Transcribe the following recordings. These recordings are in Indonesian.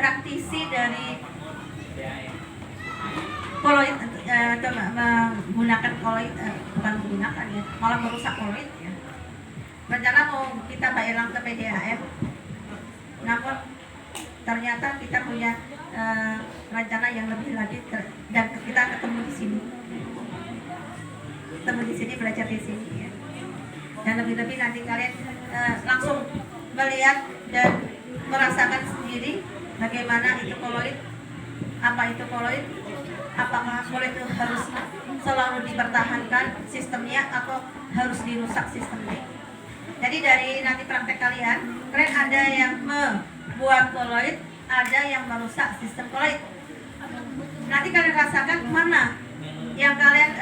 praktisi dari koloid atau menggunakan koloid, bukan menggunakan ya, malah merusak koloid ya. Rencana mau kita bayar ke PDAM, namun ternyata kita punya rencana yang lebih lagi dan kita ketemu di sini, belajar di sini ya. Dan lebih-lebih nanti kalian langsung melihat dan merasakan sendiri bagaimana itu koloid, apa itu koloid, apakah koloid itu harus selalu dipertahankan sistemnya atau harus dirusak sistemnya. Jadi dari nanti praktek kalian ada yang membuat koloid, ada yang merusak sistem koloid. Nanti kalian rasakan mana yang kalian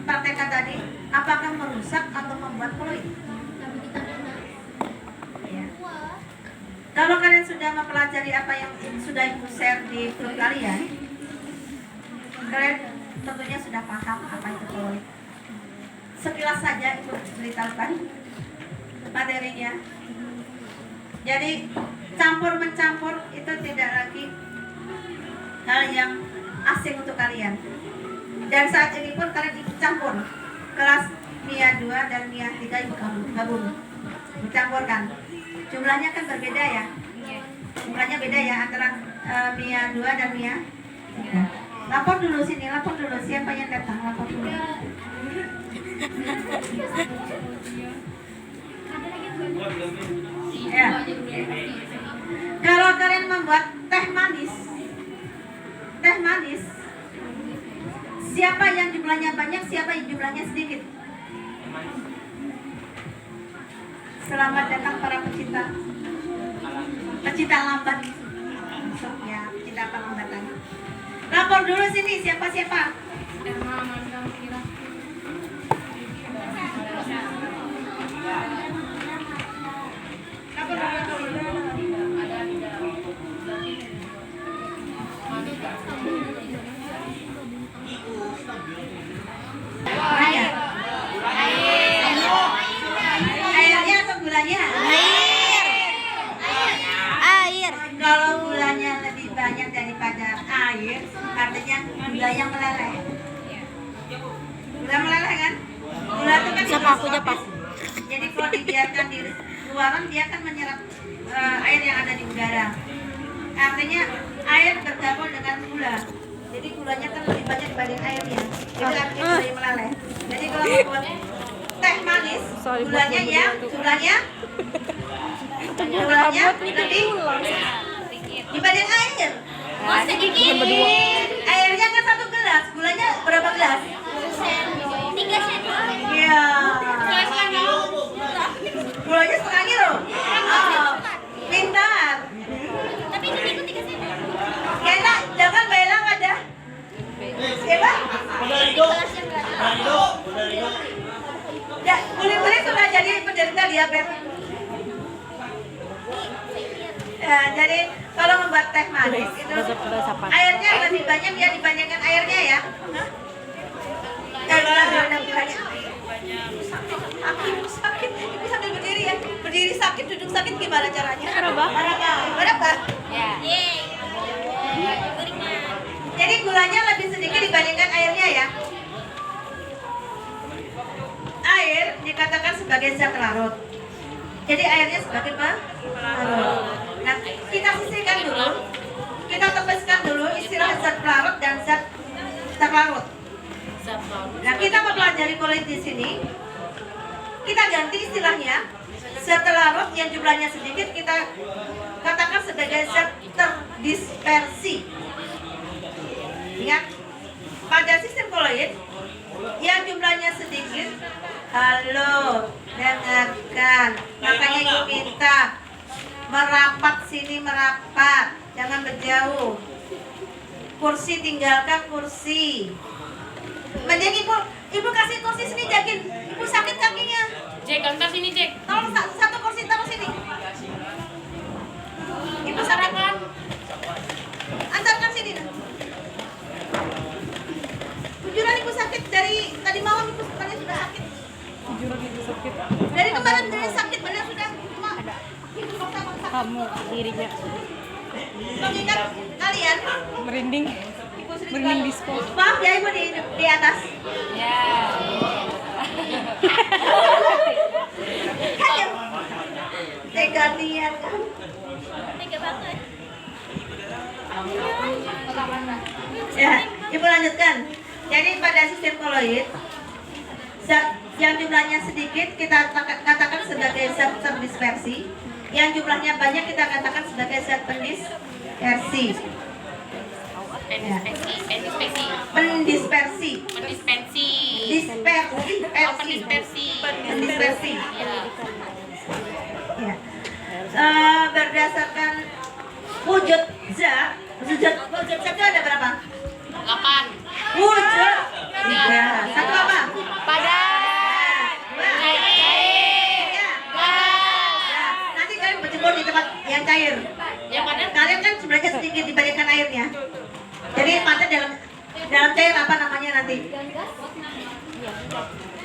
praktekkan tadi, apakah merusak atau membuat koloid. Ya. Kalau kalian sudah mempelajari apa yang sudah ibu share di grup kalian, kalian tentunya sudah paham apa itu koloid. Sekilas saja ibu ceritakan materinya. Jadi campur-mencampur itu tidak lagi hal yang asing untuk kalian. Dan saat ini pun kalian ikut campur. Kelas MIA 2 dan MIA 3 ibu gabung. Dicampurkan. Jumlahnya kan berbeda ya. Jumlahnya beda ya antara MIA 2 dan MIA 3. Lapor dulu sini, lapor dulu. Siapa yang datang? Lapor dulu. Ya. Kalau kalian membuat teh manis, siapa yang jumlahnya banyak, siapa yang jumlahnya sedikit? Selamat datang para pecinta lambat. Ya, pecinta pelambatan. Lapor dulu sini, siapa? Airnya atau gulanya? Air. Kalau gulanya lebih banyak daripada air, artinya gula yang meleleh. Gula meleleh kan? Gula itu kan Siapa aku Pak? Jadi kalau dibiarkan di luaran, dia akan menyerap air yang ada di udara. Artinya air bergabung dengan gula. Jadi gulanya kan lebih banyak dibanding airnya. Itu artinya gula yang meleleh. Jadi kalau membuat teh manis, gulanya lebih dibanding air. Sedikit. Airnya kan 1 gelas, gulanya berapa gelas? 3 sendok. Iya. Gulanya setengah kilo. Oh, pintar. Tapi itu 3 sendok. Kena, jangan belang ada. Siapa? Ya, boleh sudah jadi penderita diabetes. Ya, jadi kalau membuat teh manis itu airnya lebih banyak ya dibandingkan airnya ya. Sakit, ibu sambil berdiri ya. Berdiri sakit, duduk sakit gimana caranya? Berapa? Ya. Jadi gulanya lebih sedikit dibandingkan airnya ya. Air dikatakan sebagai zat larut. Jadi airnya sebagai pelarut. Nah, kita sisihkan dulu. Kita tepeskan dulu istilah zat pelarut dan zat terlarut. Nah, kita mempelajari koloid di sini. Kita ganti istilahnya. Zat terlarut yang jumlahnya sedikit kita katakan sebagai zat terdispersi. Ingat, pada sistem koloid yang jumlahnya sedikit, halo, dengarkan. Makanya ibu minta merapat sini, merapat, jangan berjauh. Kursi tinggalkan kursi. Mending ibu kasih kursi sini, Jakin. Ibu sakit kakinya. Cek, antar sini, Cek. Tolong satu kursi taruh sini. Ibu sarapan. Antarkan sini. Jujuran ibu sakit dari tadi malam, ibu sebenarnya sudah sakit. Dari kemarin dari sakit benar sudah. Ibu paksa. Kamu dirinya. Mengingat kalian Merinding. Merinding disco. maaf ya ibu di atas. Ya. Ayo. Tega niat. Tega banget. Ya, ibu lanjutkan. Jadi pada sistem koloid, zat yang jumlahnya sedikit kita katakan sebagai zat terdispersi, yang jumlahnya banyak kita katakan sebagai zat pendispersi. Ya. Pendispersi. Pendispersi. Ya. Berdasarkan wujud zat itu ada berapa? 8. Wujud. Ya. Satu apa? Padat. Ya. Nanti kalian berjemur di tempat yang cair. Yang padat. Kalian kan sebenarnya sedikit dibandingkan airnya. Jadi padat dalam cair apa namanya nanti?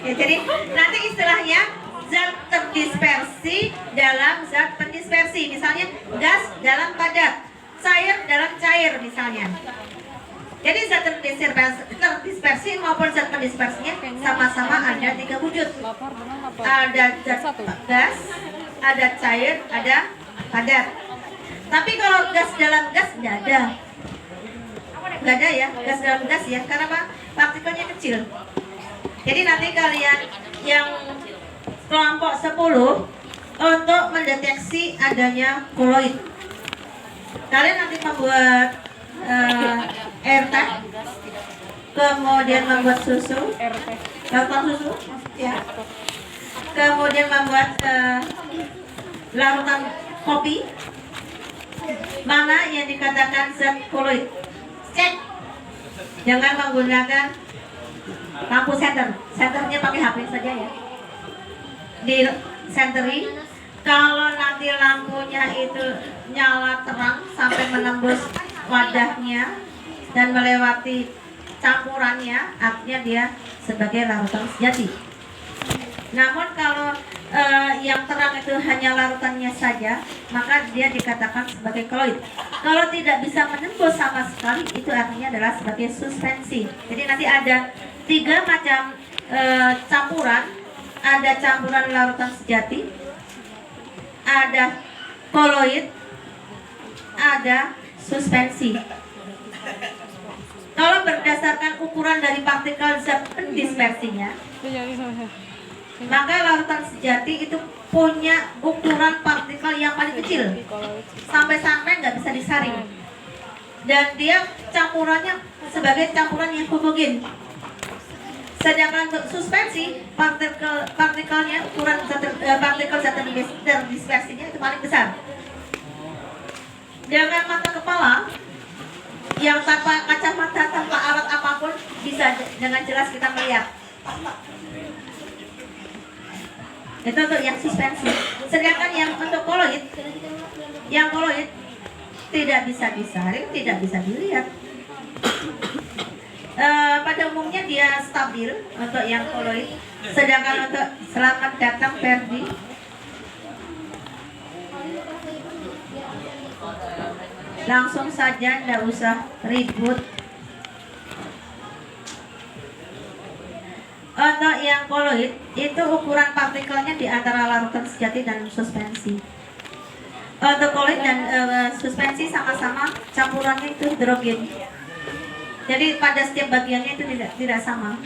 Ya, jadi nanti istilahnya zat terdispersi dalam zat pendispersi. Misalnya gas dalam padat, cair dalam cair misalnya. Jadi zat terdispersi maupun zat pendispersinya sama-sama ada 3 wujud. Ada zat gas, ada cair, ada padat. Tapi kalau gas dalam gas nggak ada. Nggak ada ya, gas dalam gas ya. Karena apa? Partikelnya kecil. Jadi nanti kalian yang kelompok 10 untuk mendeteksi adanya koloid, kalian nanti membuat air teh, kemudian membuat susu, larutan susu, ya. Kemudian membuat larutan kopi. Mana yang dikatakan zat koloid? Cek. Jangan menggunakan lampu senter. Senternya pakai HP saja ya. Di sentering. Kalau nanti lampunya itu nyala terang sampai menembus wadahnya dan melewati campurannya, artinya dia sebagai larutan sejati. Namun kalau yang terang itu hanya larutannya saja, maka dia dikatakan sebagai koloid. Kalau tidak bisa menembus sama sekali, itu artinya adalah sebagai suspensi. Jadi nanti ada 3 macam campuran. Ada campuran larutan sejati, ada koloid, ada suspensi. Kalau berdasarkan ukuran dari partikel zat pendispersinya, maka larutan sejati itu punya ukuran partikel yang paling kecil, sampai-sampai nggak bisa disaring. Dan dia campurannya sebagai campuran yang homogen. Sedangkan untuk suspensi, partikelnya ukuran partikel zat terdispersinya itu paling besar. Dengan mata kepala yang tanpa kacamata, tanpa alat apapun, bisa dengan jelas kita melihat. Itu untuk yang suspensi. Sedangkan yang untuk koloid, yang koloid tidak bisa disaring, tidak bisa dilihat. Pada umumnya dia stabil untuk yang koloid. Sedangkan untuk selamat datang Ferdi, langsung saja, tidak usah ribut. Untuk yang koloid itu ukuran partikelnya di antara larutan sejati dan suspensi. Untuk koloid dan suspensi sama-sama campurannya itu hidrogen. Jadi pada setiap bagiannya itu tidak sama.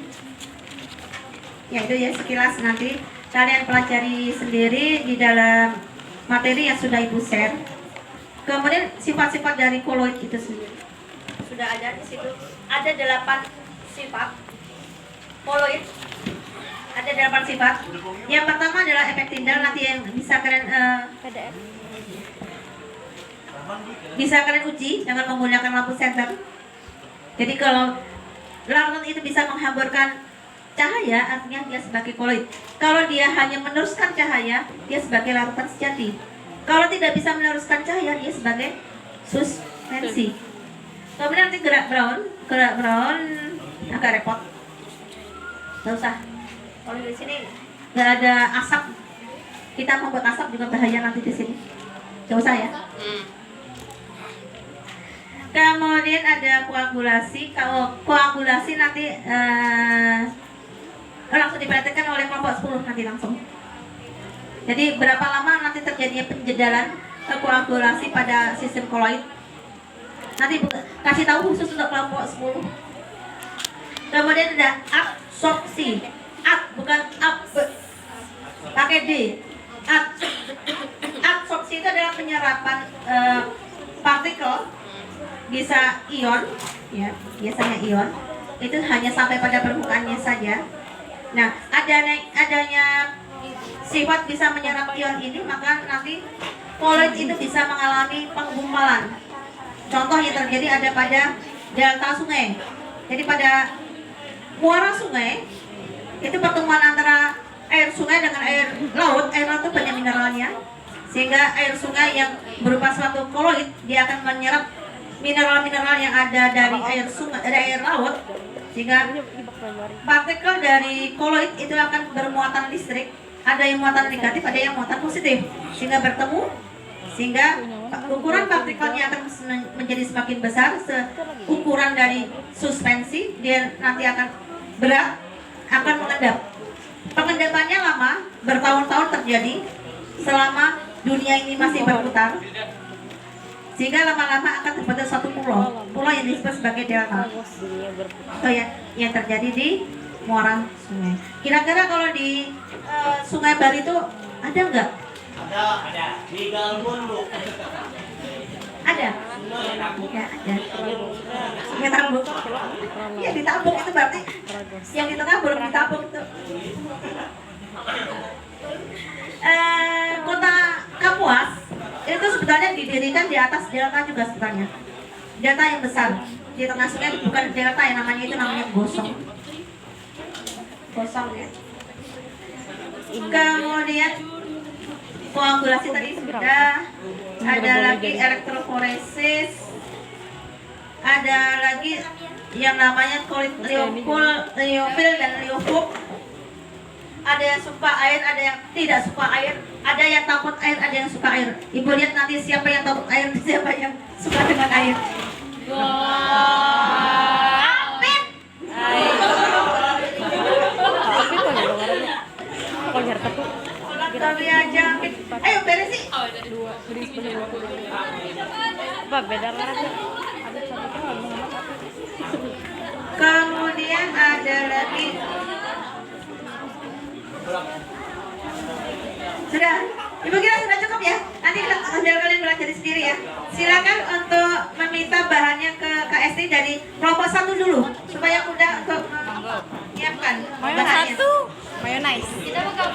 Ya itu ya sekilas, nanti kalian pelajari sendiri di dalam materi yang sudah Ibu share. Kemudian sifat-sifat dari koloid itu sendiri sudah ada di situ. Ada 8 sifat koloid. Ada 8 sifat. Yang pertama adalah efek tindal, nanti yang bisa kalian uji dengan menggunakan lampu senter. Jadi kalau larutan itu bisa menghamburkan cahaya, artinya dia sebagai koloid. Kalau dia hanya meneruskan cahaya, dia sebagai larutan sejati. Kalau tidak bisa meneruskan cahaya, dia sebagai suspensi. Kemudian nanti gerak brown agak repot. Gak usah. Kalau di sini nggak ada asap, kita membuat asap juga bahaya nanti di sini. Gak usah ya. Kemudian ada koagulasi. Kalau koagulasi nanti langsung diperhatikan oleh kelompok 10 nanti langsung. Jadi berapa lama nanti terjadinya penjedalan koagulasi pada sistem koloid? Nanti kasih tahu khusus untuk kelompok 10. Kemudian ada absorpsi. Bukan pakai D. Absorpsi itu adalah penyerapan partikel, bisa ion, ya biasanya ion. Itu hanya sampai pada permukaannya saja. Nah, adanya sifat bisa menyerap ion ini, maka nanti koloid itu bisa mengalami penggumpalan. Contoh yang terjadi ada pada delta sungai. Jadi pada muara sungai itu pertemuan antara air sungai dengan air laut itu banyak mineralnya, sehingga air sungai yang berupa suatu koloid dia akan menyerap mineral-mineral yang ada dari air sungai, dari air laut, sehingga partikel dari koloid itu akan bermuatan listrik. Ada yang muatan negatif, ada yang muatan positif, sehingga bertemu, sehingga ukuran partikelnya akan menjadi semakin besar. Ukuran dari suspensi dia nanti akan berat, akan mengendap. Pengendapannya lama, bertahun-tahun terjadi selama dunia ini masih berputar, sehingga lama-lama akan terbentuk satu pulau yang disebut sebagai delta. Itu ya yang terjadi di muara sungai. Kira-kira kalau di Sungai Bali itu ada nggak? Ada di Galbun, Bu. Ada. Ya, ada. Sungai Tambuk. Iya, di Tambuk itu berarti yang di tengah belum di Tambuk itu. Kota Kapuas itu sebetulnya didirikan di atas delta juga sebetulnya. Delta yang besar. Di tengah sungai itu bukan delta yang namanya, itu namanya gosong. Gosong ya. Kemudian koagulasi tadi sudah. Ada lagi elektroforesis. Ada lagi yang namanya kolit liofil dan liofub. Ada yang suka air, ada yang tidak suka air. Ada yang takut air, ada yang suka air. Ibu lihat nanti siapa yang takut air, siapa yang suka dengan air. Apit. Aja. Ayo beresin. Apa beda lagi? Kemudian ada lagi. Sudah, Ibu kira sudah cukup ya? Nanti kita ambil kalian belajar sendiri ya. Silakan untuk meminta bahannya ke KSD dari kelompok 1 dulu, supaya mudah untuk menyiapkan bahannya. Mayonnaise. Kita buka